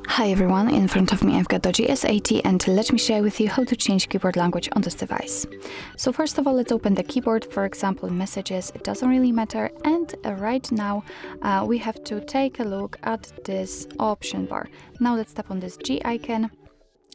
Hi everyone, in front of me I've got DOOGEE S80 and let me share with you how to change keyboard language on this device. So first of all, let's open the keyboard, for example messages, it doesn't really matter, and right now we have to take a look at this option bar. Now let's tap on this G icon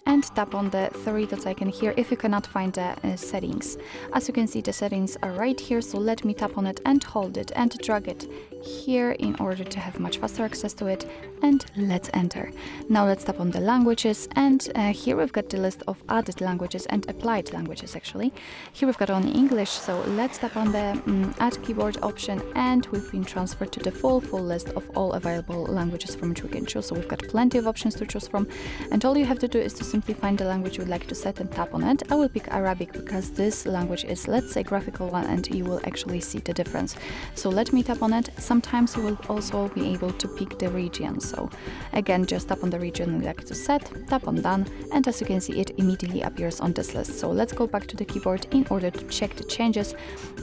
and tap on the three dots icon here if you cannot find the settings. As you can see, the settings are right here, so let me tap on it and hold it and drag it here in order to have much faster access to it, and let's enter. Now let's tap on the languages, and here we've got the list of added languages and applied languages actually. Here we've got only English, so let's tap on the add keyboard option, and we've been transferred to the full list of all available languages from which we can choose. So we've got plenty of options to choose from, and all you have to do is to simply find the language you would like to set and tap on it. I will pick Arabic because this language is, let's say, graphical one, and you will actually see the difference. So let me tap on it. Sometimes you will also be able to pick the region. So again, just tap on the region you'd like to set, tap on done, and as you can see, it immediately appears on this list. So let's go back to the keyboard in order to check the changes.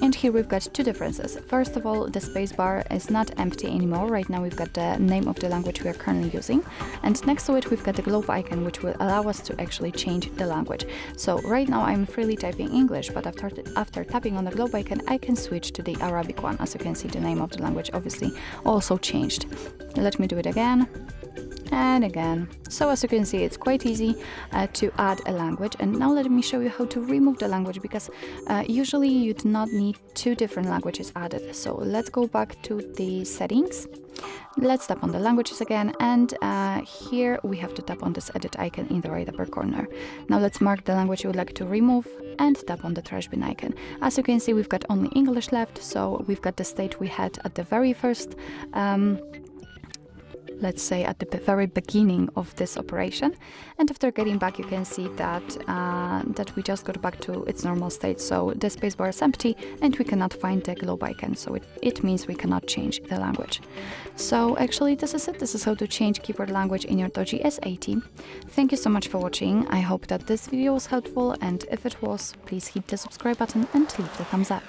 And here we've got two differences. First of all, the space bar is not empty anymore. Right now we've got the name of the language we are currently using, and next to it we've got the globe icon, which will allow us to actually change the language. So right now I'm freely typing English, but after tapping on the globe icon I can switch to the Arabic one. As you can see, the name of the language obviously also changed. Let me do it again and again. So as you can see, it's quite easy to add a language. And now let me show you how to remove the language, because usually you do not need two different languages added. So let's go back to the settings. Let's tap on the languages again, and here we have to tap on this edit icon in the right upper corner. Now let's mark the language you would like to remove and tap on the trash bin icon. As you can see, we've got only English left, so we've got the state we had at the very first let's say at the very beginning of this operation, and after getting back you can see that that we just got back to its normal state. So the spacebar is empty and we cannot find the globe icon, so it means we cannot change the language. So actually this is it. This is how to change keyboard language in your DOOGEE S80. Thank you so much for watching. I hope that this video was helpful, and if it was, please hit the subscribe button and leave the thumbs up.